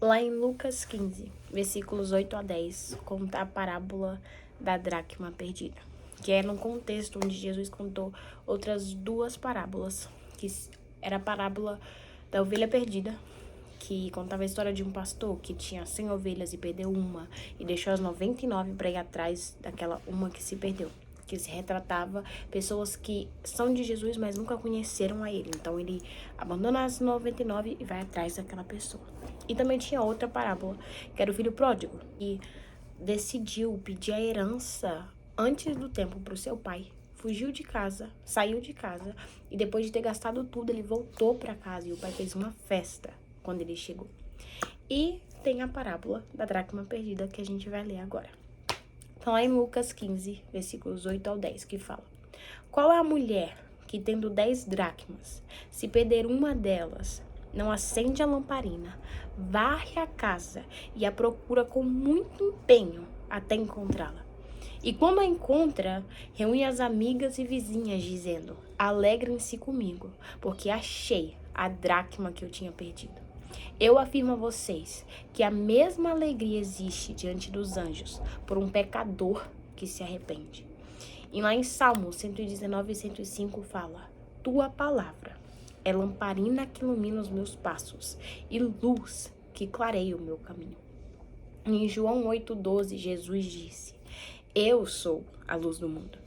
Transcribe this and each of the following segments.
Lá em Lucas 15, versículos 8 a 10, conta a parábola da dracma perdida, que é num contexto onde Jesus contou outras duas parábolas, que era a parábola da ovelha perdida, que contava a história de um pastor que tinha 100 ovelhas e perdeu uma, e deixou as 99 para ir atrás daquela uma que se perdeu, que se retratava pessoas que são de Jesus, mas nunca conheceram a ele. Então ele abandona as 99 e vai atrás daquela pessoa. E também tinha outra parábola, que era o filho pródigo, que decidiu pedir a herança antes do tempo para o seu pai. Fugiu de casa, saiu de casa, e depois de ter gastado tudo, ele voltou para casa e o pai fez uma festa quando ele chegou. E tem a parábola da dracma perdida, que a gente vai ler agora. Então, lá em Lucas 15, versículos 8 ao 10, que fala: Qual é a mulher que, tendo 10 dracmas, se perder uma delas, não acende a lamparina, varre a casa e a procura com muito empenho até encontrá-la? E quando a encontra, reúne as amigas e vizinhas, dizendo: Alegrem-se comigo, porque achei a dracma que eu tinha perdido. Eu afirmo a vocês que a mesma alegria existe diante dos anjos por um pecador que se arrepende. E lá em Salmo 119 e 105 fala: Tua palavra é lamparina que ilumina os meus passos e luz que clareia o meu caminho. E em João 8,12, Jesus disse: Eu sou a luz do mundo.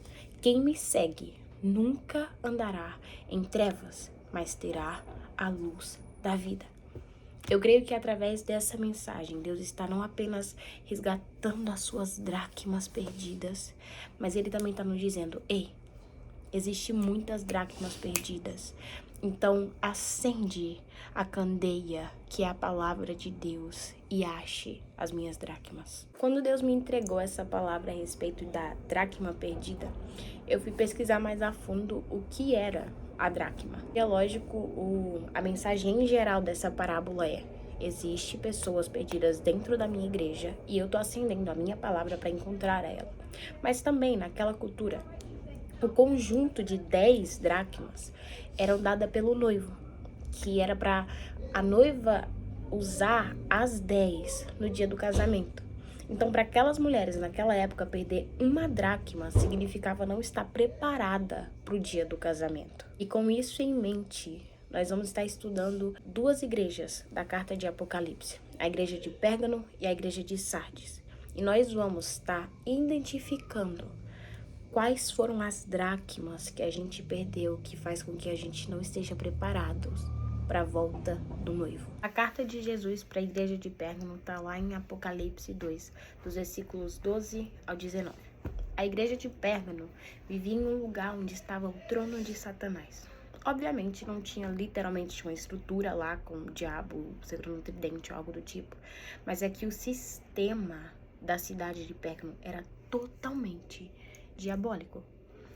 Quem me segue nunca andará em trevas, mas terá a luz da vida. Eu creio que através dessa mensagem, Deus está não apenas resgatando as suas dracmas perdidas, mas Ele também está nos dizendo: Ei, existem muitas dracmas perdidas. Então, acende a candeia, que é a palavra de Deus, e ache as minhas dracmas. Quando Deus me entregou essa palavra a respeito da dracma perdida, eu fui pesquisar mais a fundo o que era a dracma. É lógico, a mensagem em geral dessa parábola é: existe pessoas perdidas dentro da minha igreja e eu tô acendendo a minha palavra para encontrar ela. Mas também naquela cultura, o conjunto de 10 dracmas eram dada pelo noivo, que era para a noiva usar as 10 no dia do casamento. Então, para aquelas mulheres naquela época, perder uma dracma significava não estar preparada para o dia do casamento. E com isso em mente, nós vamos estar estudando duas igrejas da carta de Apocalipse, a igreja de Pérgamo e a igreja de Sardes. E nós vamos estar identificando quais foram as dracmas que a gente perdeu, que faz com que a gente não esteja preparados para a volta do noivo. A carta de Jesus para a igreja de Pérgamo está lá em Apocalipse 2, dos versículos 12 ao 19. A igreja de Pérgamo vivia em um lugar onde estava o trono de Satanás. Obviamente não tinha literalmente uma estrutura lá com o diabo segurando um tridente ou algo do tipo, mas é que o sistema da cidade de Pérgamo era totalmente diabólico.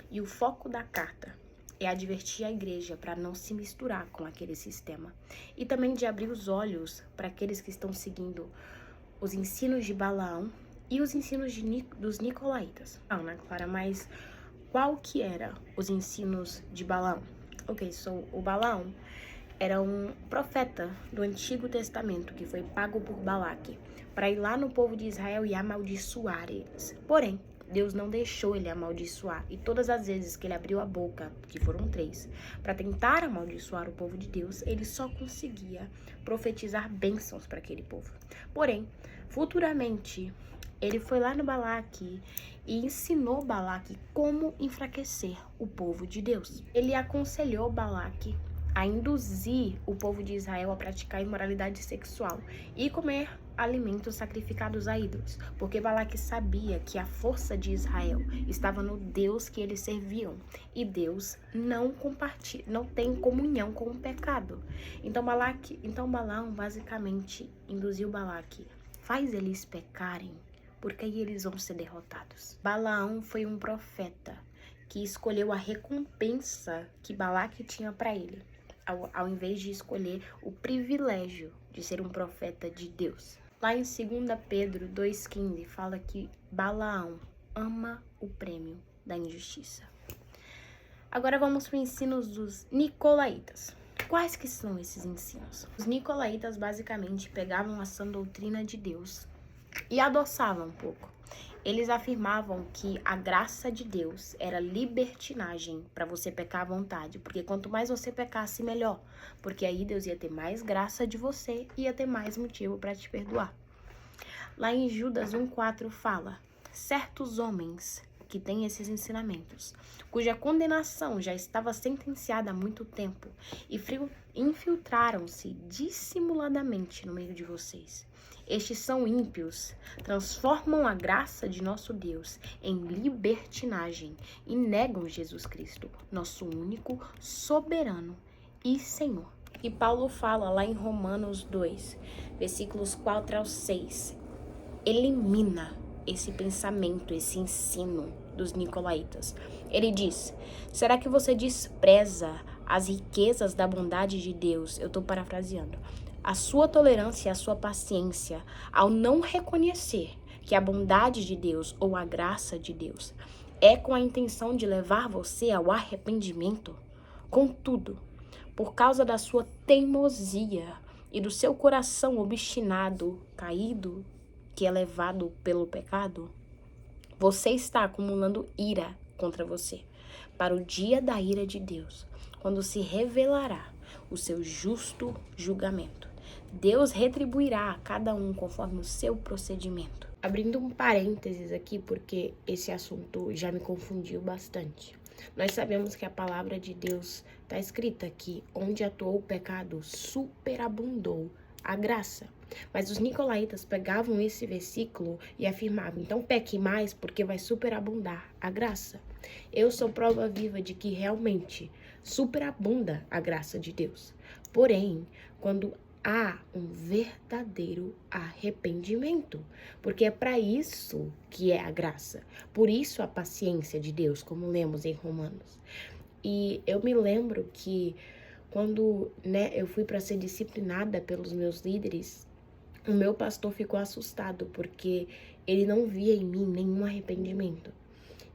E o foco da carta é advertir a igreja para não se misturar com aquele sistema e também de abrir os olhos para aqueles que estão seguindo os ensinos de Balaão e os ensinos dos nicolaítas. Ana Clara, mas qual que era os ensinos de Balaão? Ok, o Balaão era um profeta do Antigo Testamento que foi pago por Balaque para ir lá no povo de Israel e amaldiçoar eles. Porém, Deus não deixou ele amaldiçoar, e todas as vezes que ele abriu a boca, que foram 3, para tentar amaldiçoar o povo de Deus, ele só conseguia profetizar bênçãos para aquele povo. Porém, futuramente, ele foi lá no Balaque e ensinou Balaque como enfraquecer o povo de Deus. Ele aconselhou Balaque a induzir o povo de Israel a praticar imoralidade sexual e comer alimentos sacrificados a ídolos, porque Balaque sabia que a força de Israel estava no Deus que eles serviam, e Deus não tem comunhão com o pecado. Então Balaão basicamente induziu Balaque: faz eles pecarem, porque aí eles vão ser derrotados. Balaão foi um profeta que escolheu a recompensa que Balaque tinha para ele, ao invés de escolher o privilégio de ser um profeta de Deus. Lá em 2 Pedro 2,15 fala que Balaão ama o prêmio da injustiça. Agora vamos para o ensino dos nicolaítas. Quais que são esses ensinos? Os nicolaítas basicamente pegavam a sã doutrina de Deus e adoçavam um pouco. Eles afirmavam que a graça de Deus era libertinagem para você pecar à vontade, porque quanto mais você pecasse, melhor, porque aí Deus ia ter mais graça de você e ia ter mais motivo para te perdoar. Lá em Judas 1,4 fala: certos homens que têm esses ensinamentos, cuja condenação já estava sentenciada há muito tempo, e infiltraram-se dissimuladamente no meio de vocês. Estes são ímpios, transformam a graça de nosso Deus em libertinagem e negam Jesus Cristo, nosso único, soberano e Senhor. E Paulo fala lá em Romanos 2, versículos 4 ao 6, elimina esse pensamento, esse ensino dos nicolaítas. Ele diz: será que você despreza as riquezas da bondade de Deus? Eu estou parafraseando. A sua tolerância e a sua paciência ao não reconhecer que a bondade de Deus ou a graça de Deus é com a intenção de levar você ao arrependimento. Contudo, por causa da sua teimosia e do seu coração obstinado, caído, que é levado pelo pecado, você está acumulando ira contra você, para o dia da ira de Deus, quando se revelará o seu justo julgamento. Deus retribuirá a cada um conforme o seu procedimento. Abrindo um parênteses aqui, porque esse assunto já me confundiu bastante. Nós sabemos que a palavra de Deus está escrita que onde atuou o pecado, superabundou a graça. Mas os nicolaítas pegavam esse versículo e afirmavam: então peque mais porque vai superabundar a graça. Eu sou prova viva de que realmente superabunda a graça de Deus. Porém, quando há um verdadeiro arrependimento, porque é para isso que é a graça. Por isso a paciência de Deus, como lemos em Romanos. E eu me lembro que quando eu fui para ser disciplinada pelos meus líderes, o meu pastor ficou assustado porque ele não via em mim nenhum arrependimento.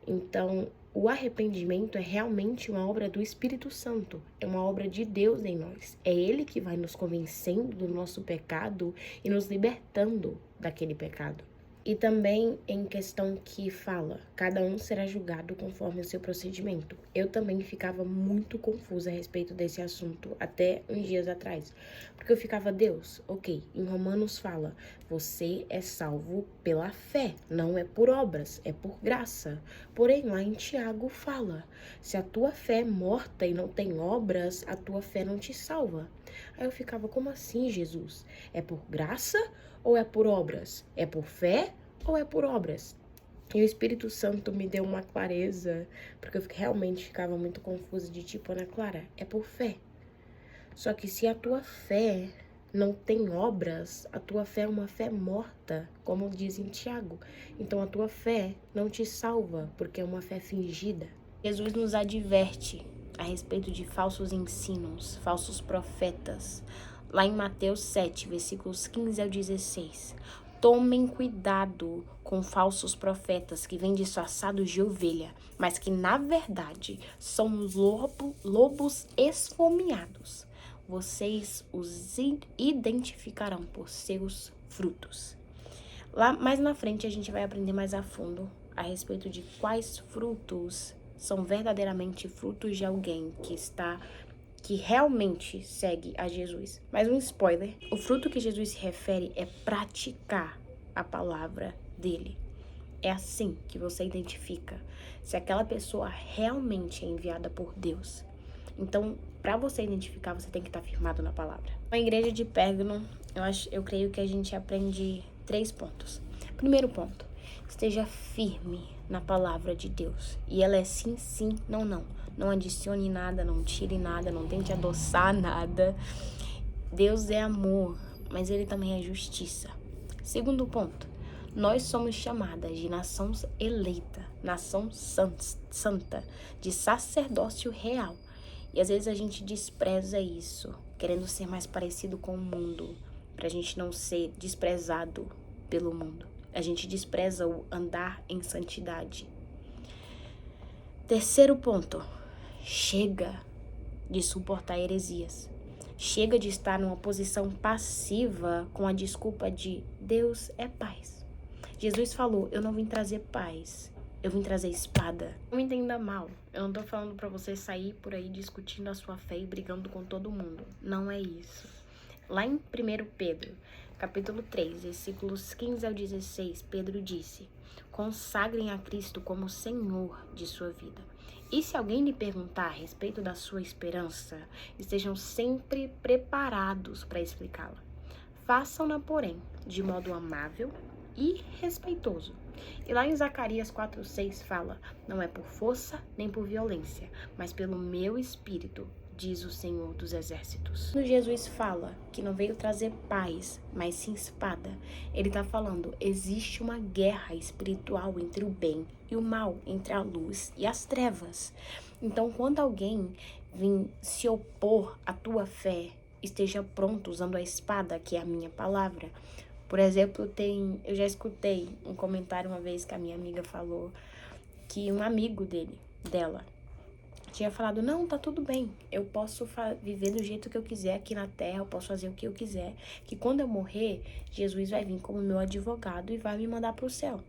Então, o arrependimento é realmente uma obra do Espírito Santo, é uma obra de Deus em nós. É Ele que vai nos convencendo do nosso pecado e nos libertando daquele pecado. E também em questão que fala, cada um será julgado conforme o seu procedimento. Eu também ficava muito confusa a respeito desse assunto até uns dias atrás. Porque eu ficava: Deus, ok, em Romanos fala, você é salvo pela fé, não é por obras, é por graça. Porém, lá em Tiago fala, se a tua fé é morta e não tem obras, a tua fé não te salva. Aí eu ficava: como assim, Jesus? É por graça ou é por obras? É por fé ou é por obras? E o Espírito Santo me deu uma clareza, porque eu realmente ficava muito confusa de tipo: Ana Clara, é por fé. Só que se a tua fé não tem obras, a tua fé é uma fé morta, como diz em Tiago. Então a tua fé não te salva, porque é uma fé fingida. Jesus nos adverte a respeito de falsos ensinos, falsos profetas. Lá em Mateus 7, versículos 15 ao 16. Tomem cuidado com falsos profetas que vêm disfarçados de ovelha, mas que na verdade são lobos esfomeados. Vocês os identificarão por seus frutos. Lá mais na frente a gente vai aprender mais a fundo a respeito de quais frutos são verdadeiramente frutos de alguém que realmente segue a Jesus. Mas um spoiler, o fruto que Jesus se refere é praticar a palavra dele. É assim que você identifica se aquela pessoa realmente é enviada por Deus. Então, para você identificar, você tem que estar firmado na palavra. Na igreja de Pérgamo, eu creio que a gente aprende 3 pontos. Primeiro ponto, esteja firme na palavra de Deus. E ela é sim, sim, não, não. Não adicione nada, não tire nada, não tente adoçar nada. Deus é amor, mas Ele também é justiça. Segundo ponto, nós somos chamadas de nação eleita, nação santa, de sacerdócio real. E às vezes a gente despreza isso, querendo ser mais parecido com o mundo, pra gente não ser desprezado pelo mundo. A gente despreza o andar em santidade. Terceiro ponto, chega de suportar heresias. Chega de estar numa posição passiva com a desculpa de Deus é paz. Jesus falou, eu não vim trazer paz, eu vim trazer espada. Não me entenda mal, eu não tô falando pra você sair por aí discutindo a sua fé e brigando com todo mundo. Não é isso. Lá em 1 Pedro, capítulo 3, versículos 15 ao 16, Pedro disse, consagrem a Cristo como Senhor de sua vida. E se alguém lhe perguntar a respeito da sua esperança, estejam sempre preparados para explicá-la. Façam-na, porém, de modo amável e respeitoso. E lá em Zacarias 4:6 fala, não é por força nem por violência, mas pelo meu espírito, diz o Senhor dos Exércitos. Quando Jesus fala que não veio trazer paz, mas sim espada, ele está falando, existe uma guerra espiritual entre o bem e o mal, entre a luz e as trevas. Então, quando alguém vir se opor à tua fé, esteja pronto usando a espada, que é a minha palavra. Por exemplo, eu já escutei um comentário uma vez que a minha amiga falou que um amigo dela, tinha falado, não, tá tudo bem, eu posso viver do jeito que eu quiser aqui na terra, eu posso fazer o que eu quiser, que quando eu morrer, Jesus vai vir como meu advogado e vai me mandar pro céu.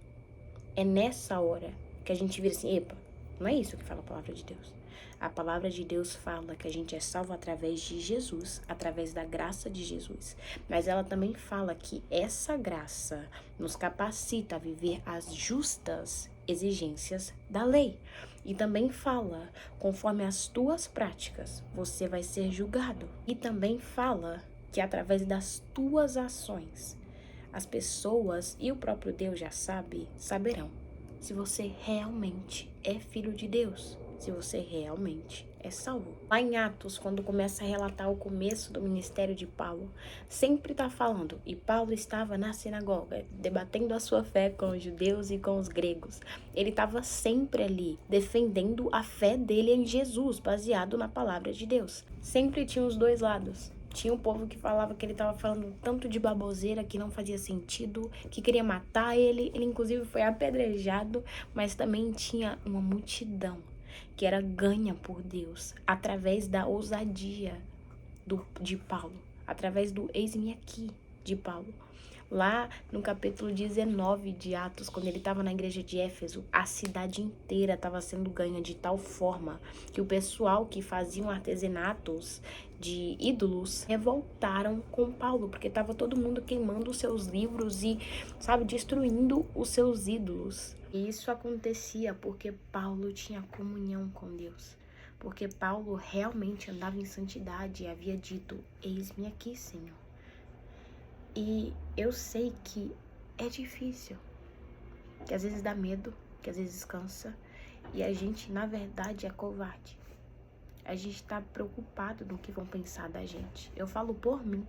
É nessa hora que a gente vira assim, epa, não é isso que fala a palavra de Deus. A palavra de Deus fala que a gente é salvo através de Jesus, através da graça de Jesus. Mas ela também fala que essa graça nos capacita a viver as justas exigências da lei. E também fala, conforme as tuas práticas, você vai ser julgado. E também fala que através das tuas ações, as pessoas e o próprio Deus já saberão se você realmente é filho de Deus, se você realmente é salvo. Lá em Atos, quando começa a relatar o começo do ministério de Paulo, sempre está falando, e Paulo estava na sinagoga, debatendo a sua fé com os judeus e com os gregos. Ele estava sempre ali, defendendo a fé dele em Jesus, baseado na palavra de Deus. Sempre tinha os dois lados. Tinha um povo que falava que ele estava falando tanto de baboseira que não fazia sentido, que queria matar ele. Ele, inclusive, foi apedrejado, mas também tinha uma multidão que era ganha por Deus através da ousadia de Paulo, através do eis-me aqui de Paulo. Lá no capítulo 19 de Atos, quando ele estava na igreja de Éfeso, a cidade inteira estava sendo ganha de tal forma que o pessoal que faziam artesanatos de ídolos revoltaram com Paulo, porque estava todo mundo queimando os seus livros e, destruindo os seus ídolos. E isso acontecia porque Paulo tinha comunhão com Deus. Porque Paulo realmente andava em santidade e havia dito, eis-me aqui, Senhor. E eu sei que é difícil, que às vezes dá medo, que às vezes cansa. E a gente, na verdade, é covarde. A gente tá preocupado no que vão pensar da gente. Eu falo por mim.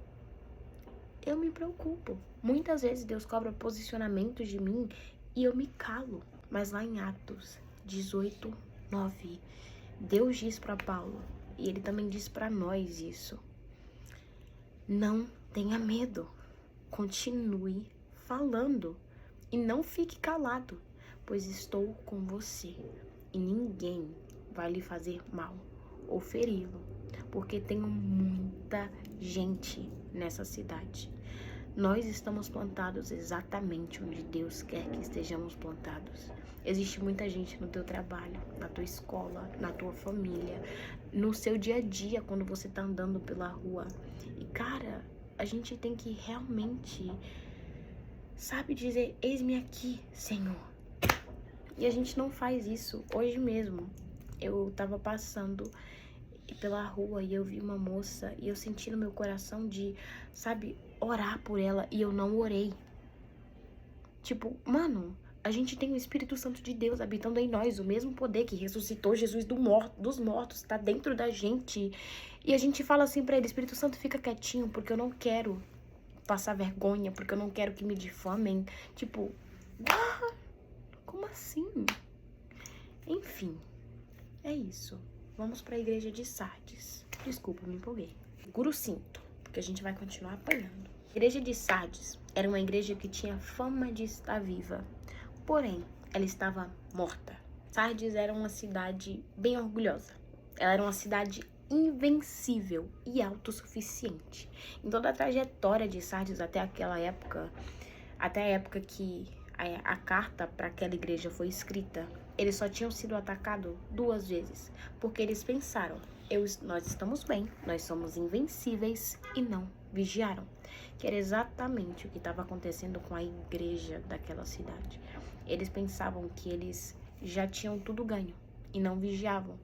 Eu me preocupo. Muitas vezes Deus cobra posicionamentos de mim e eu me calo. Mas lá em Atos 18:9, Deus diz para Paulo, e ele também diz para nós isso. Não tenha medo. Continue falando e não fique calado, pois estou com você e ninguém vai lhe fazer mal ou feri-lo, porque tenho muita gente nessa cidade. Nós estamos plantados exatamente onde Deus quer que estejamos plantados. Existe muita gente no teu trabalho, na tua escola, na tua família, no seu dia a dia, quando você tá andando pela rua. E cara, a gente tem que realmente, dizer, eis-me aqui, Senhor. E a gente não faz isso. Hoje mesmo, eu tava passando pela rua e eu vi uma moça e eu senti no meu coração de, orar por ela e eu não orei. Mano, a gente tem o Espírito Santo de Deus habitando em nós, o mesmo poder que ressuscitou Jesus dos mortos, tá dentro da gente. E a gente fala assim pra ele, Espírito Santo, fica quietinho, porque eu não quero passar vergonha, porque eu não quero que me difamem. Como assim? Enfim, é isso. Vamos pra igreja de Sardes. Desculpa, me empolguei. Segura o cinto, porque a gente vai continuar apanhando. A igreja de Sardes era uma igreja que tinha fama de estar viva. Porém, ela estava morta. Sardes era uma cidade bem orgulhosa. Ela era uma cidade invencível e autossuficiente. Em toda a trajetória de Sardes até aquela época, até a época que a carta para aquela igreja foi escrita, eles só tinham sido atacados 2 vezes, porque eles pensaram, nós estamos bem, nós somos invencíveis, e não vigiaram, que era exatamente o que estava acontecendo com a igreja daquela cidade. Eles pensavam que eles já tinham tudo ganho e não vigiavam.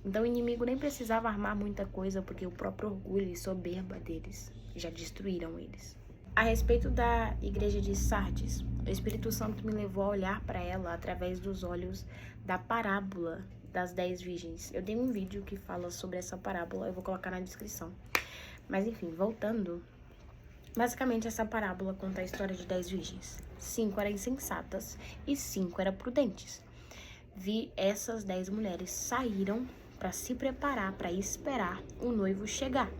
Então o inimigo nem precisava armar muita coisa, porque o próprio orgulho e soberba deles já destruíram eles. A respeito da igreja de Sardes, o Espírito Santo me levou a olhar para ela através dos olhos da parábola das 10 virgens. Eu dei um vídeo que fala sobre essa parábola, eu vou colocar na descrição. Mas enfim, voltando, basicamente essa parábola conta a história de 10 virgens. 5 eram insensatas e 5 eram prudentes. Essas 10 mulheres saíram para se preparar, para esperar o noivo chegar.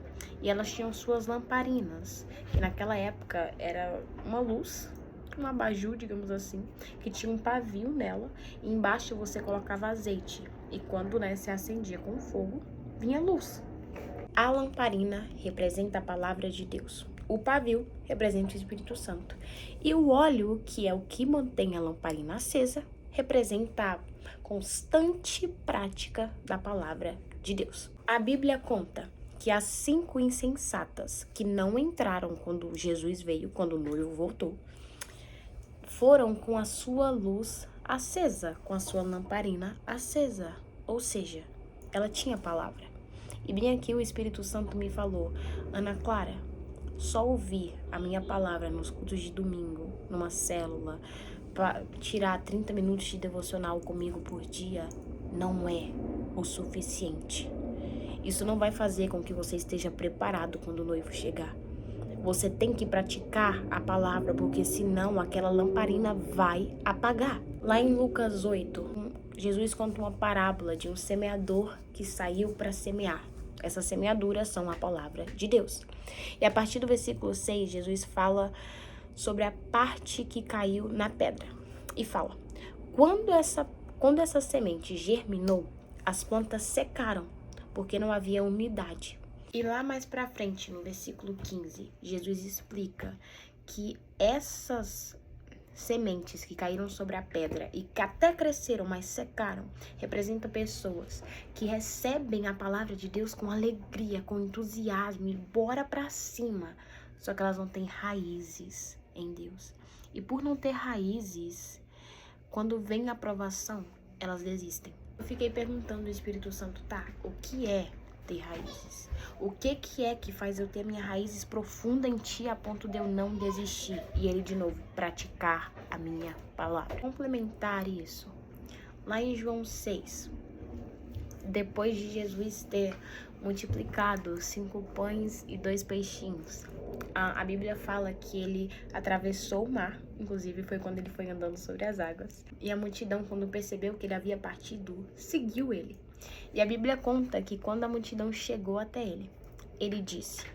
E elas tinham suas lamparinas, que naquela época era uma luz, um abajur, digamos assim, que tinha um pavio nela, e embaixo você colocava azeite. E quando se acendia com fogo, vinha luz. A lamparina representa a palavra de Deus. O pavio representa o Espírito Santo. E o óleo, que é o que mantém a lamparina acesa, representa a constante prática da palavra de Deus. A Bíblia conta que as 5 insensatas que não entraram quando Jesus veio, quando o noivo voltou, foram com a sua luz acesa, com a sua lamparina acesa. Ou seja, ela tinha palavra. E bem aqui o Espírito Santo me falou, Ana Clara, só ouvir a minha palavra nos cultos de domingo, numa célula, para tirar 30 minutos de devocional comigo por dia, não é o suficiente. Isso não vai fazer com que você esteja preparado quando o noivo chegar. Você tem que praticar a palavra, porque senão aquela lamparina vai apagar. Lá em Lucas 8, Jesus conta uma parábola de um semeador que saiu para semear. Essas semeaduras são a palavra de Deus. E a partir do versículo 6, Jesus fala sobre a parte que caiu na pedra. E fala, quando essa semente germinou, as plantas secaram, porque não havia umidade. E lá mais pra frente, no versículo 15, Jesus explica que essas sementes que caíram sobre a pedra e que até cresceram, mas secaram, representam pessoas que recebem a palavra de Deus com alegria, com entusiasmo e bora pra cima. Só que elas não têm raízes em Deus. E por não ter raízes, quando vem a aprovação, elas desistem. Eu fiquei perguntando ao Espírito Santo, o que é ter raízes? O que é que faz eu ter minhas raízes profundas em ti a ponto de eu não desistir? E ele de novo, praticar a minha palavra. Complementar isso, lá em João 6, depois de Jesus ter multiplicado 5 pães e 2 peixinhos, a Bíblia fala que ele atravessou o mar, inclusive foi quando ele foi andando sobre as águas, e a multidão, quando percebeu que ele havia partido, seguiu ele. E a Bíblia conta que quando a multidão chegou até ele, ele disse,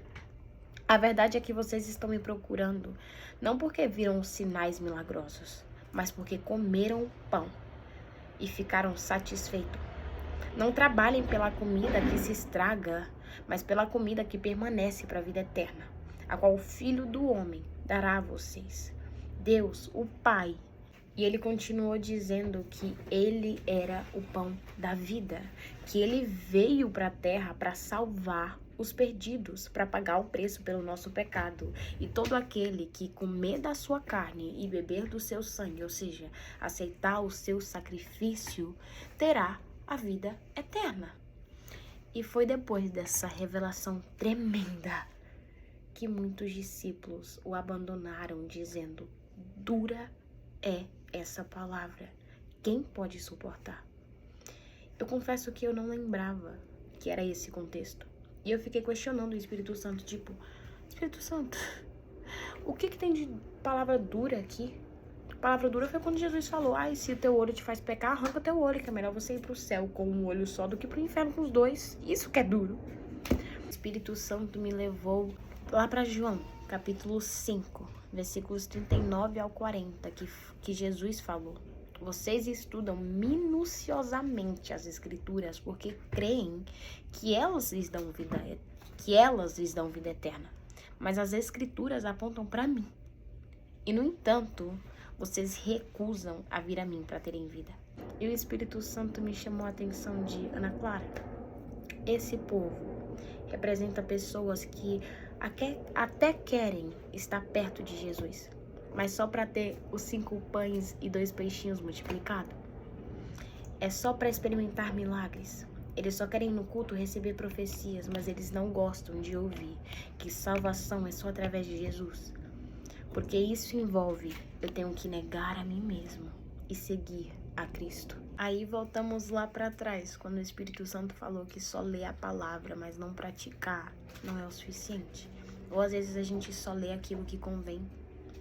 a verdade é que vocês estão me procurando, não porque viram os sinais milagrosos, mas porque comeram o pão e ficaram satisfeitos. Não trabalhem pela comida que se estraga, mas pela comida que permanece para a vida eterna, a qual o Filho do Homem dará a vocês. Deus, o Pai. E ele continuou dizendo que ele era o pão da vida, que ele veio para a terra para salvar os perdidos, para pagar o preço pelo nosso pecado. E todo aquele que comer da sua carne e beber do seu sangue, ou seja, aceitar o seu sacrifício, terá a vida eterna. E foi depois dessa revelação tremenda que muitos discípulos o abandonaram, dizendo, dura é essa palavra, quem pode suportar? Eu confesso que eu não lembrava que era esse contexto. E eu fiquei questionando o Espírito Santo, tipo, Espírito Santo, o que tem de palavra dura aqui? Palavra dura foi quando Jesus falou, se o teu olho te faz pecar, arranca teu olho, que é melhor você ir pro céu com um olho só do que pro inferno com os dois. Isso que é duro. O Espírito Santo me levou lá para João, capítulo 5, versículos 39 ao 40, que Jesus falou, Vocês estudam minuciosamente as escrituras porque creem que elas lhes dão vida eterna. Mas as escrituras apontam para mim. E, no entanto, vocês recusam a vir a mim para terem vida. E o Espírito Santo me chamou a atenção de Ana Clara. Esse povo representa pessoas que até querem estar perto de Jesus, mas só para ter os 5 pães e 2 peixinhos multiplicados. É só para experimentar milagres. Eles só querem no culto receber profecias, mas eles não gostam de ouvir que salvação é só através de Jesus. Porque isso envolve eu tenho que negar a mim mesmo e seguir a Cristo. Aí voltamos lá para trás, quando o Espírito Santo falou que só ler a palavra, mas não praticar, não é o suficiente. Ou às vezes a gente só lê aquilo que convém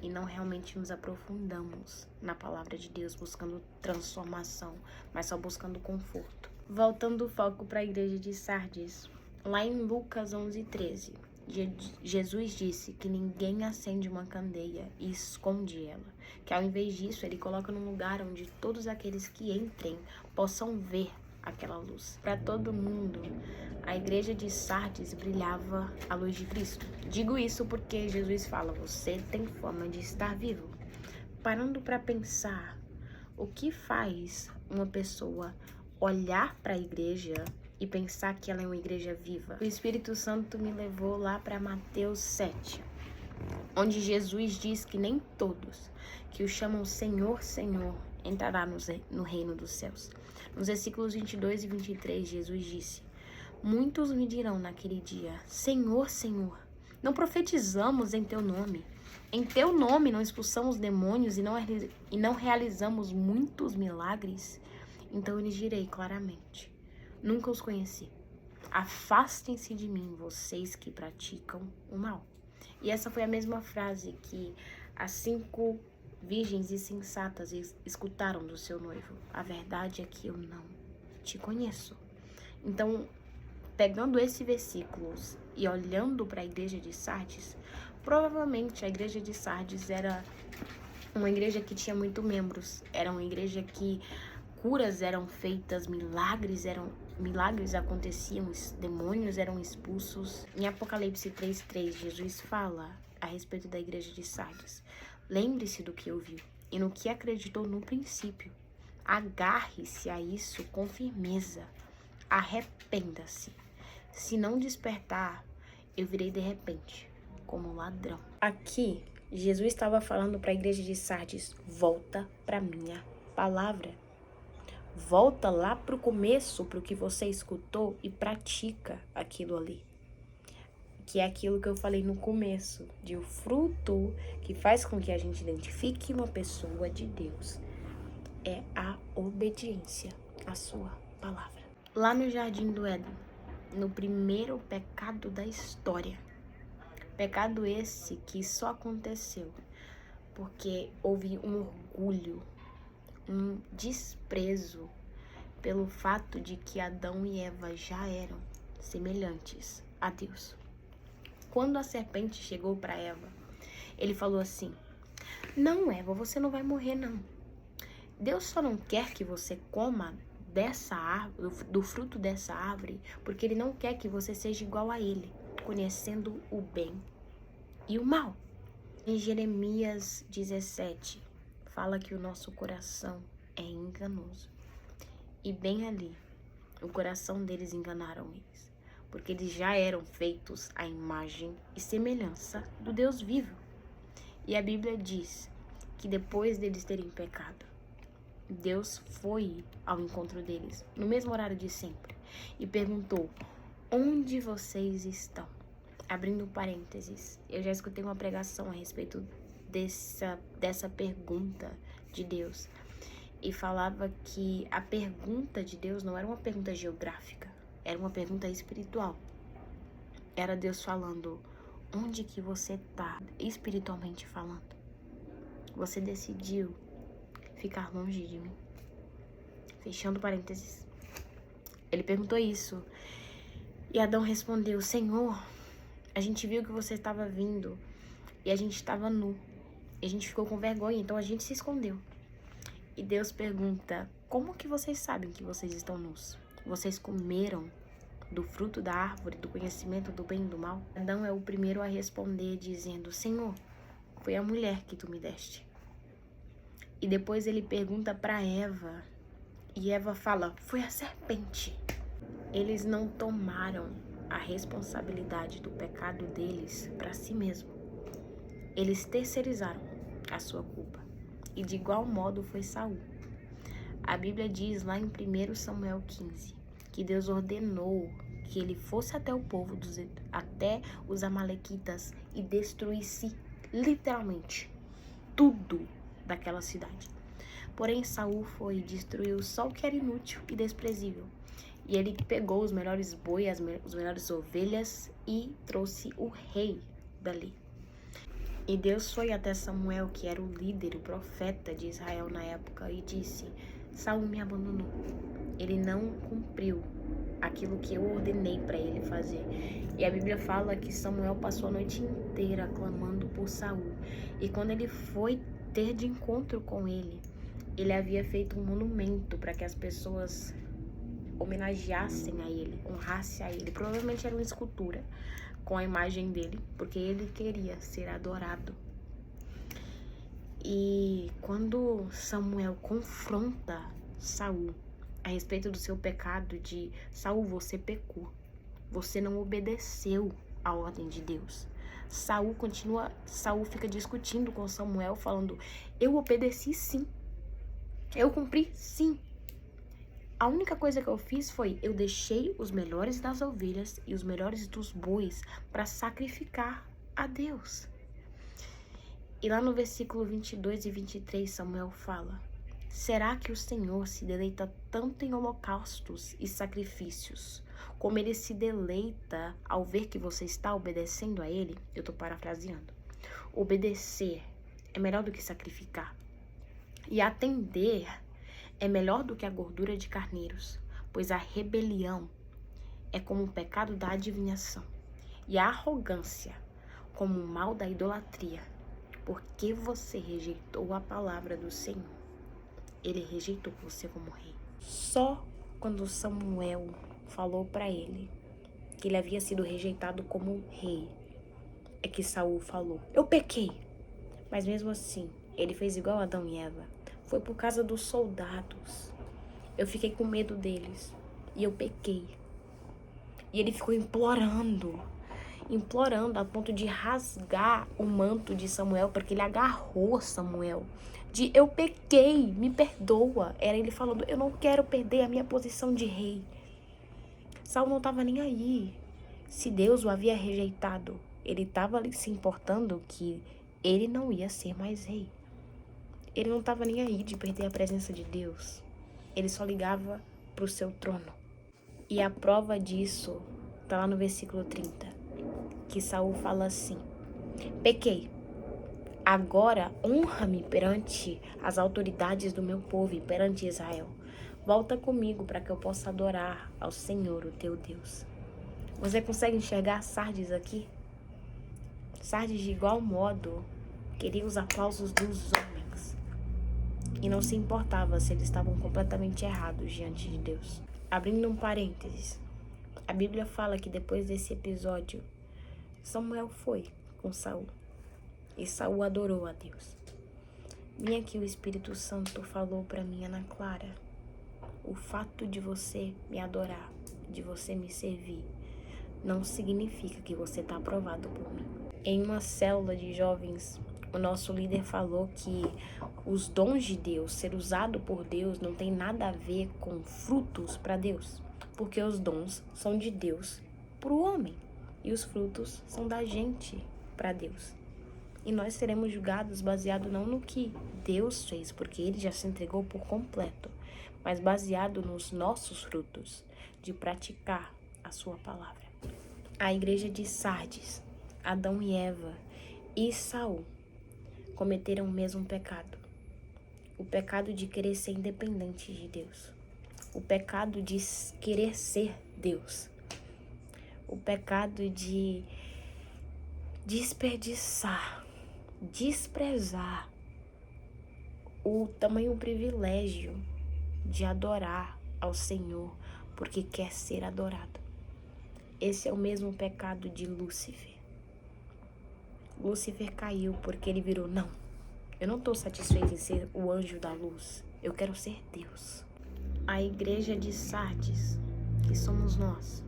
e não realmente nos aprofundamos na palavra de Deus, buscando transformação, mas só buscando conforto. Voltando o foco para a igreja de Sardes, lá em Lucas 11:13, Jesus disse que ninguém acende uma candeia e esconde ela, que ao invés disso ele coloca num lugar onde todos aqueles que entrem possam ver aquela luz. Para todo mundo, a igreja de Sardes brilhava a luz de Cristo. Digo isso porque Jesus fala, você tem fama de estar vivo. Parando para pensar, o que faz uma pessoa olhar para a igreja e pensar que ela é uma igreja viva? O Espírito Santo me levou lá para Mateus 7, onde Jesus diz que nem todos que o chamam Senhor, Senhor, entrará no reino dos céus. Nos versículos 22 e 23, Jesus disse, muitos me dirão naquele dia, Senhor, Senhor, não profetizamos em teu nome? Em teu nome não expulsamos demônios e não realizamos muitos milagres? Então eu lhes direi claramente, nunca os conheci. Afastem-se de mim, vocês que praticam o mal. E essa foi a mesma frase que as 5 virgens insensatas escutaram do seu noivo. A verdade é que eu não te conheço. Então, pegando esses versículos e olhando para a igreja de Sardes, provavelmente a igreja de Sardes era uma igreja que tinha muitos membros. Era uma igreja que curas eram feitas, milagres aconteciam, os demônios eram expulsos. Em Apocalipse 3:3, Jesus fala a respeito da igreja de Sardes. Lembre-se do que ouviu e no que acreditou no princípio. Agarre-se a isso com firmeza. Arrependa-se. Se não despertar, eu virei de repente, como ladrão. Aqui, Jesus estava falando para a igreja de Sardes, volta para minha palavra. Volta lá para o começo, para o que você escutou e pratica aquilo ali. Que é aquilo que eu falei no começo, de o fruto que faz com que a gente identifique uma pessoa de Deus é a obediência à sua palavra. Lá no Jardim do Éden, no primeiro pecado da história, pecado esse que só aconteceu porque houve um orgulho, um desprezo pelo fato de que Adão e Eva já eram semelhantes a Deus. Quando a serpente chegou para Eva, ele falou assim, não, Eva, você não vai morrer, não. Deus só não quer que você coma dessa árvore, do fruto dessa árvore, porque ele não quer que você seja igual a ele, conhecendo o bem e o mal. Em Jeremias 17, fala que o nosso coração é enganoso. E bem ali, o coração deles enganaram eles, porque eles já eram feitos à imagem e semelhança do Deus vivo. E a Bíblia diz que depois deles terem pecado, Deus foi ao encontro deles, no mesmo horário de sempre, e perguntou, onde vocês estão? Abrindo parênteses, eu já escutei uma pregação a respeito dessa pergunta de Deus. E falava que a pergunta de Deus não era uma pergunta geográfica, era uma pergunta espiritual. Era Deus falando, onde que você está espiritualmente falando? Você decidiu ficar longe de mim? Fechando parênteses. Ele perguntou isso. E Adão respondeu, Senhor, a gente viu que você estava vindo e a gente estava nu. E a gente ficou com vergonha, então a gente se escondeu. E Deus pergunta: como que vocês sabem que vocês estão nus? Vocês comeram do fruto da árvore do conhecimento do bem e do mal? Adão é o primeiro a responder dizendo: Senhor, foi a mulher que tu me deste. E depois ele pergunta para Eva, e Eva fala: foi a serpente. Eles não tomaram a responsabilidade do pecado deles para si mesmo. Eles terceirizaram a sua culpa. E de igual modo foi Saul. A Bíblia diz lá em 1 Samuel 15 que Deus ordenou que ele fosse até o povo, até os amalequitas, e destruísse literalmente tudo daquela cidade. Porém, Saul foi e destruiu só o que era inútil e desprezível. E ele pegou os melhores bois, as melhores ovelhas e trouxe o rei dali. E Deus foi até Samuel, que era o líder, o profeta de Israel na época, e disse: Saul me abandonou. Ele não cumpriu aquilo que eu ordenei para ele fazer. E a Bíblia fala que Samuel passou a noite inteira clamando por Saul. E quando ele foi ter de encontro com ele, ele havia feito um monumento para que as pessoas homenageassem a ele, honrassem a ele. Provavelmente era uma escultura com a imagem dele, porque ele queria ser adorado. E quando Samuel confronta Saul a respeito do seu pecado, de Saul, você pecou, você não obedeceu à ordem de Deus. Saul fica discutindo com Samuel, falando: eu obedeci sim, eu cumpri sim. A única coisa que eu fiz foi, eu deixei os melhores das ovelhas e os melhores dos bois para sacrificar a Deus. E lá no versículo 22 e 23, Samuel fala: será que o Senhor se deleita tanto em holocaustos e sacrifícios, como ele se deleita ao ver que você está obedecendo a ele? Eu estou parafraseando. Obedecer é melhor do que sacrificar. E atender é melhor do que a gordura de carneiros, pois a rebelião é como o pecado da adivinhação, e a arrogância como o mal da idolatria. Porque você rejeitou a palavra do Senhor, ele rejeitou você como rei. Só quando Samuel falou para ele que ele havia sido rejeitado como rei, é que Saul falou: eu pequei. Mas mesmo assim, ele fez igual Adão e Eva. Foi por causa dos soldados. Eu fiquei com medo deles e eu pequei. E ele ficou implorando a ponto de rasgar o manto de Samuel, porque ele agarrou Samuel. Eu pequei, me perdoa. Era ele falando: eu não quero perder a minha posição de rei. Saul não estava nem aí. Se Deus o havia rejeitado, ele estava ali se importando que ele não ia ser mais rei. Ele não estava nem aí de perder a presença de Deus. Ele só ligava para o seu trono. E a prova disso está lá no versículo 30, que Saul fala assim: pequei. Agora honra-me perante as autoridades do meu povo e perante Israel. Volta comigo para que eu possa adorar ao Senhor, o teu Deus. Você consegue enxergar Sardes aqui? Sardes, de igual modo, queria os aplausos dos homens e não se importava se eles estavam completamente errados diante de Deus. Abrindo um parênteses, a Bíblia fala que depois desse episódio, Samuel foi com Saul e Saul adorou a Deus. E aqui o Espírito Santo falou para mim: Ana Clara, o fato de você me adorar, de você me servir, não significa que você está aprovado por mim. Em uma célula de jovens, o nosso líder falou que os dons de Deus, ser usado por Deus, não tem nada a ver com frutos para Deus, porque os dons são de Deus para o homem e os frutos são da gente para Deus. E nós seremos julgados baseado não no que Deus fez, porque ele já se entregou por completo, mas baseado nos nossos frutos, de praticar a sua palavra. A igreja de Sardes, Adão e Eva e Saul cometeram o mesmo pecado. O pecado de querer ser independente de Deus. O pecado de querer ser Deus. O pecado de desperdiçar, desprezar o tamanho privilégio de adorar ao Senhor porque quer ser adorado. Esse é o mesmo pecado de Lúcifer. Lúcifer caiu porque ele virou, não, eu não estou satisfeito em ser o anjo da luz, eu quero ser Deus. A igreja de Sardes, que somos nós,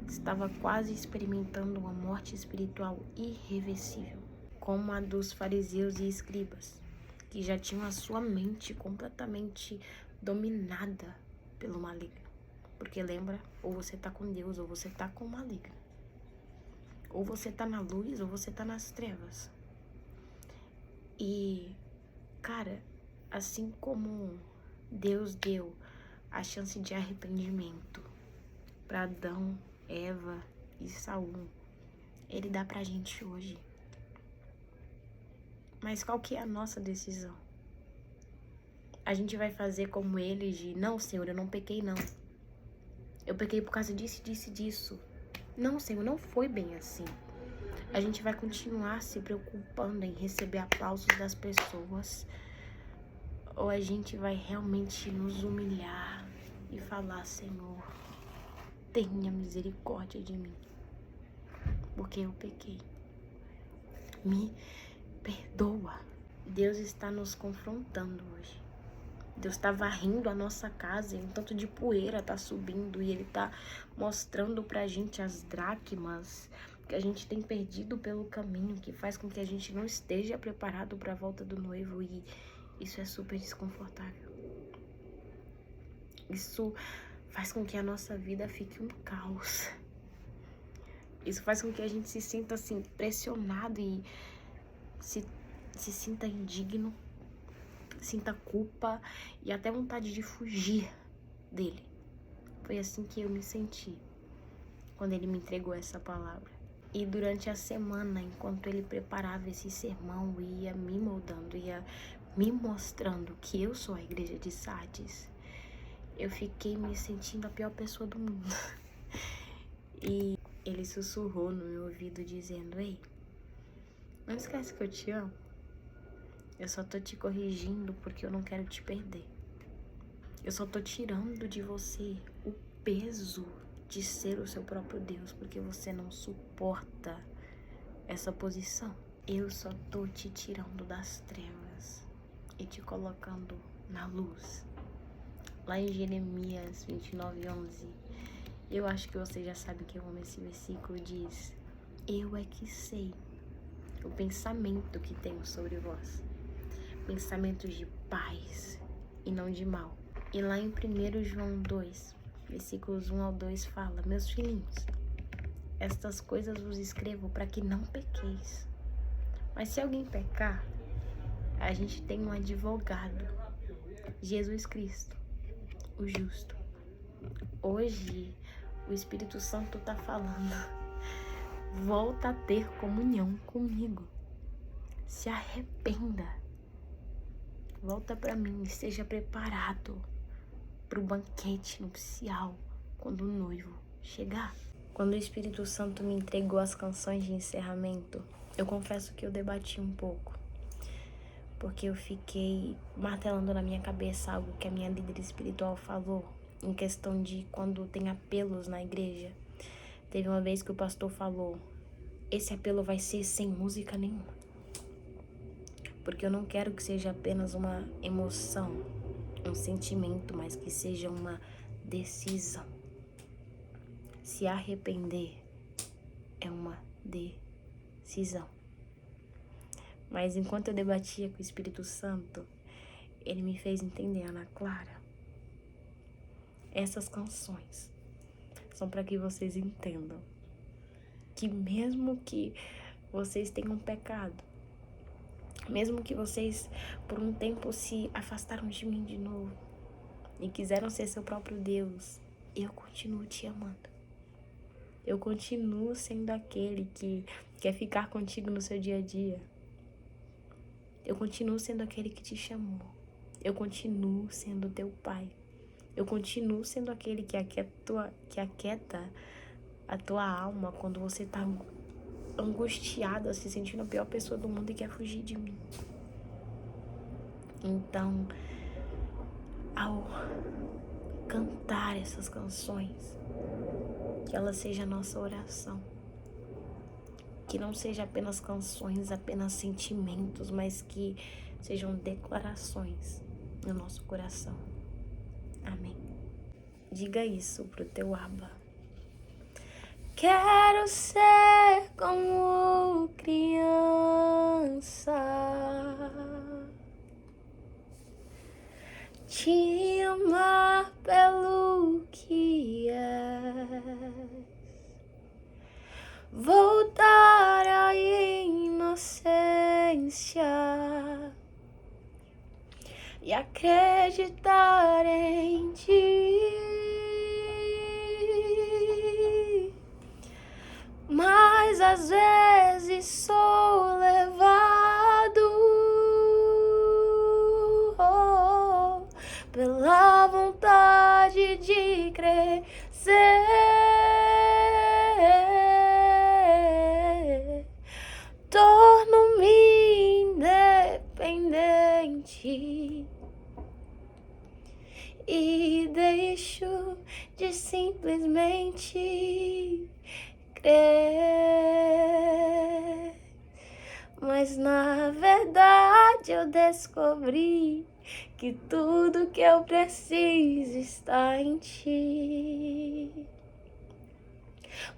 estava quase experimentando uma morte espiritual irreversível, como a dos fariseus e escribas, que já tinham a sua mente completamente dominada pelo maligno. Porque lembra, ou você tá com Deus, ou você tá com o maligno. Ou você tá na luz, ou você tá nas trevas. E, cara, assim como Deus deu a chance de arrependimento para Adão, Eva e Saul, ele dá pra gente hoje. Mas qual que é a nossa decisão? A gente vai fazer como eles de, não, Senhor, eu não pequei, não. Eu pequei por causa disso, disso e disso. Não, Senhor, não foi bem assim. A gente vai continuar se preocupando em receber aplausos das pessoas, ou a gente vai realmente nos humilhar e falar, Senhor, tenha misericórdia de mim, porque eu pequei. Me perdoa. Deus está nos confrontando hoje. Deus está varrendo a nossa casa e um tanto de poeira tá subindo e Ele tá mostrando pra gente as dracmas que a gente tem perdido pelo caminho, que faz com que a gente não esteja preparado para a volta do noivo, e isso é super desconfortável. Isso faz com que a nossa vida fique um caos. Isso faz com que a gente se sinta assim pressionado e se sinta indigno, sinta culpa e até vontade de fugir dele. Foi assim que eu me senti quando ele me entregou essa palavra. E durante a semana, enquanto ele preparava esse sermão, ia me moldando, ia me mostrando que eu sou a igreja de Sardes, eu fiquei me sentindo a pior pessoa do mundo. E ele sussurrou no meu ouvido dizendo, ei, não esquece que eu te amo. Eu só tô te corrigindo porque eu não quero te perder. Eu só tô tirando de você o peso de ser o seu próprio Deus, porque você não suporta essa posição. Eu só tô te tirando das trevas e te colocando na luz. Lá em Jeremias 29:11, eu acho que você já sabe que eu amo esse versículo, diz, eu é que sei o pensamento que tenho sobre vós, pensamentos de paz e não de mal. E lá em 1 João 2, versículos 1-2 fala, meus filhinhos, estas coisas vos escrevo para que não pequeis. Mas se alguém pecar, a gente tem um advogado, Jesus Cristo, o justo. Hoje, o Espírito Santo tá falando, volta a ter comunhão comigo. Se arrependa. Volta para mim, esteja preparado para o banquete nupcial quando o noivo chegar. Quando o Espírito Santo me entregou as canções de encerramento, eu confesso que eu debati um pouco, porque eu fiquei martelando na minha cabeça algo que a minha líder espiritual falou, em questão de quando tem apelos na igreja. Teve uma vez que o pastor falou, esse apelo vai ser sem música nenhuma, porque eu não quero que seja apenas uma emoção, um sentimento, mas que seja uma decisão. Se arrepender é uma decisão. Mas enquanto eu debatia com o Espírito Santo, ele me fez entender, Ana Clara, essas canções são para que vocês entendam que mesmo que vocês tenham pecado, mesmo que vocês por um tempo se afastaram de mim de novo e quiseram ser seu próprio Deus, eu continuo te amando. Eu continuo sendo aquele que quer ficar contigo no seu dia a dia. Eu continuo sendo aquele que te chamou. Eu continuo sendo teu pai. Eu continuo sendo aquele que aquieta a tua alma quando você tá angustiada, se sentindo a pior pessoa do mundo e quer fugir de mim. Então, ao cantar essas canções, que ela seja a nossa oração. Que não seja apenas canções, apenas sentimentos, mas que sejam declarações no nosso coração. Amém. Diga isso pro teu Abba. Quero ser como criança, te amar pelo que és, voltar à inocência e acreditar em ti. Mas às vezes sou levado pela vontade de crescer. Torno-me independente e deixo de simplesmente crer. Mas na verdade eu descobri que tudo que eu preciso está em ti.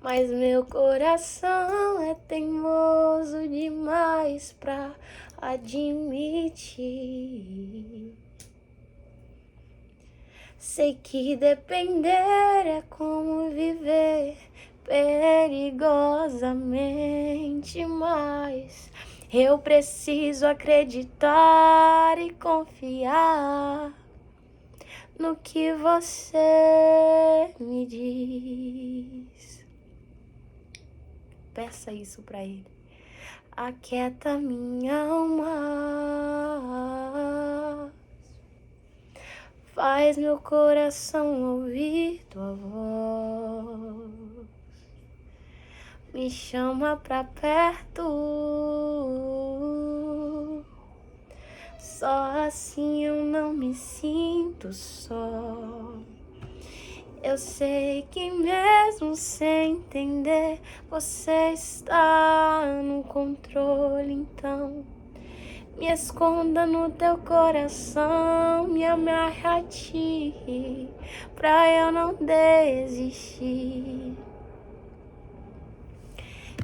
Mas meu coração é teimoso demais pra admitir. Sei que depender é como viver perigosamente, mas eu preciso acreditar e confiar no que você me diz. Peça isso pra ele. Aquieta minha alma, faz meu coração ouvir tua voz, me chama pra perto, só assim eu não me sinto só. Eu sei que mesmo sem entender, você está no controle, então me esconda no teu coração, me amarre a ti, pra eu não desistir.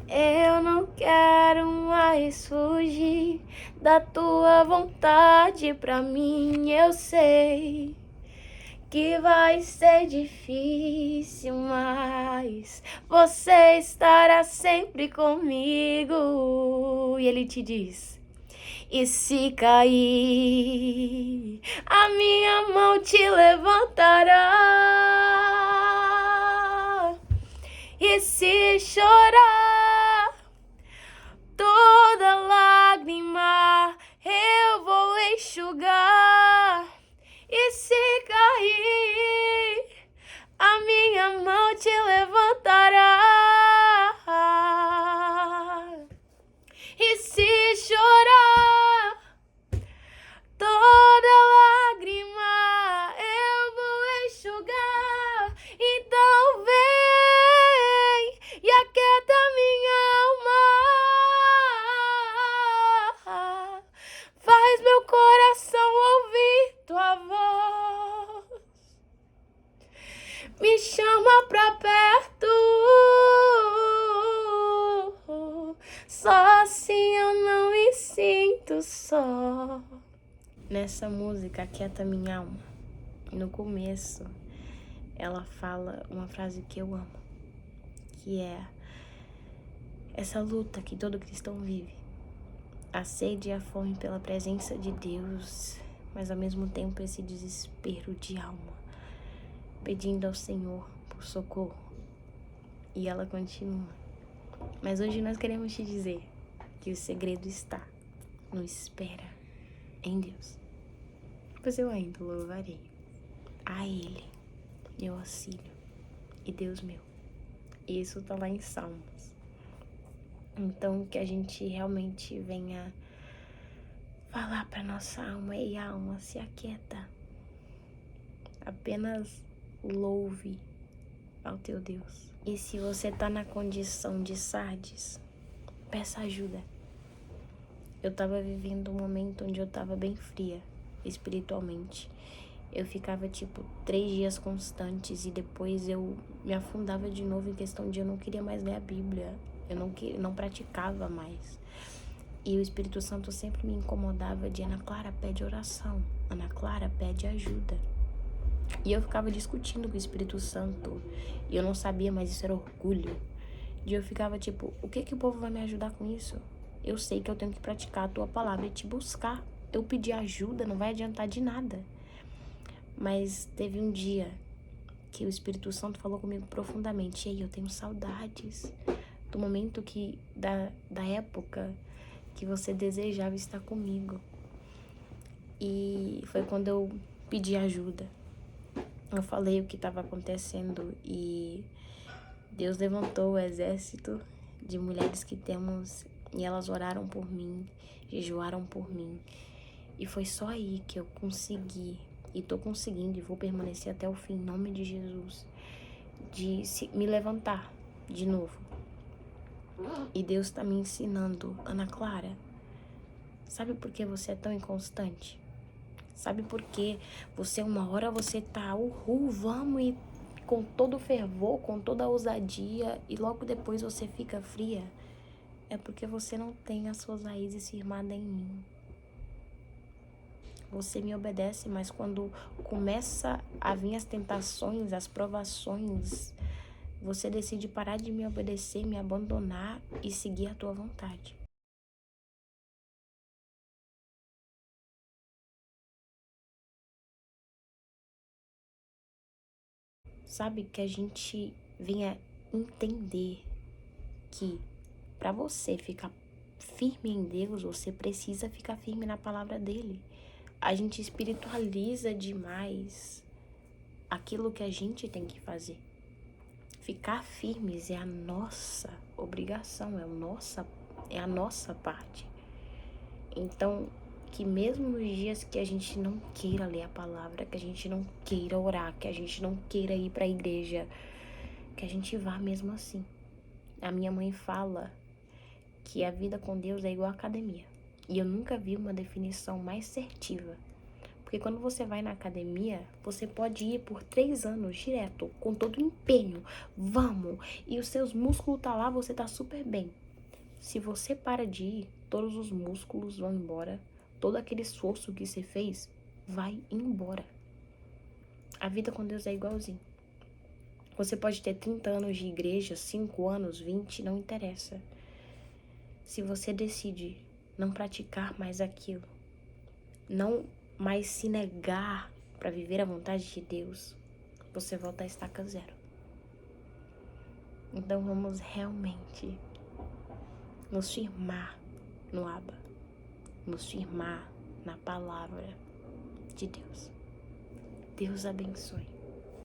Eu não quero mais fugir da tua vontade pra mim, eu sei que vai ser difícil, mas você estará sempre comigo. E ele te diz: e se cair, a minha mão te levantará. E se chorar, toda lágrima eu vou enxugar. E se cair, a minha mão te levantará. E se chorar, toda lágrima eu vou enxugar. Então vem e aquieta minha alma, faz meu coração ouvir tua voz, me chama pra perto, só assim eu não me sinto só. Nessa música, Aquieta Minha Alma, no começo, ela fala uma frase que eu amo, que é essa luta que todo cristão vive, a sede e a fome pela presença de Deus, mas ao mesmo tempo esse desespero de alma, pedindo ao Senhor por socorro. E ela continua: mas hoje nós queremos te dizer que o segredo está no espera em Deus, pois eu ainda louvarei a Ele, meu auxílio e Deus meu. Isso tá lá em Salmos. Então que a gente realmente venha falar para nossa alma: ei, alma, se aquieta. Apenas louve ao teu Deus. E se você tá na condição de Sardes, peça ajuda. Eu tava vivendo um momento onde eu tava bem fria espiritualmente. Eu ficava 3 dias constantes e depois eu me afundava de novo em questão de eu não queria mais ler a Bíblia. Eu não praticava mais. E o Espírito Santo sempre me incomodava de: Ana Clara, pede oração. Ana Clara, pede ajuda. E eu ficava discutindo com o Espírito Santo. E eu não sabia, mas isso era orgulho. E eu ficava o que o povo vai me ajudar com isso? Eu sei que eu tenho que praticar a tua palavra e te buscar. Eu pedir ajuda não vai adiantar de nada. Mas teve um dia que o Espírito Santo falou comigo profundamente: e aí, eu tenho saudades do momento da época que você desejava estar comigo. E foi quando eu pedi ajuda. Eu falei o que estava acontecendo e Deus levantou o exército de mulheres que temos e elas oraram por mim, jejuaram por mim. E foi só aí que eu consegui, e tô conseguindo e vou permanecer até o fim, em nome de Jesus, de me levantar de novo. E Deus tá me ensinando: Ana Clara, sabe por que você é tão inconstante? Sabe por que uma hora você tá, vamos, e com todo o fervor, com toda a ousadia, e logo depois você fica fria? É porque você não tem as suas raízes firmadas em mim. Você me obedece, mas quando começa a vir as tentações, as provações, você decide parar de me obedecer, me abandonar e seguir a tua vontade. Sabe, que a gente venha entender que para você ficar firme em Deus, você precisa ficar firme na palavra dele. A gente espiritualiza demais aquilo que a gente tem que fazer. Ficar firmes é a nossa obrigação, é a nossa parte. Então, que mesmo nos dias que a gente não queira ler a palavra, que a gente não queira orar, que a gente não queira ir para a igreja, que a gente vá mesmo assim. A minha mãe fala que a vida com Deus é igual a academia. E eu nunca vi uma definição mais certiva. Porque quando você vai na academia, você pode ir por 3 anos direto, com todo o empenho. Vamos! E os seus músculos tá lá, você tá super bem. Se você para de ir, todos os músculos vão embora. Todo aquele esforço que você fez vai embora. A vida com Deus é igualzinho. Você pode ter 30 anos de igreja, 5 anos, 20, não interessa. Se você decide não praticar mais aquilo, não mais se negar para viver a vontade de Deus, você volta a estaca zero. Então vamos realmente nos firmar no Abba, nos firmar na palavra de Deus. Deus abençoe.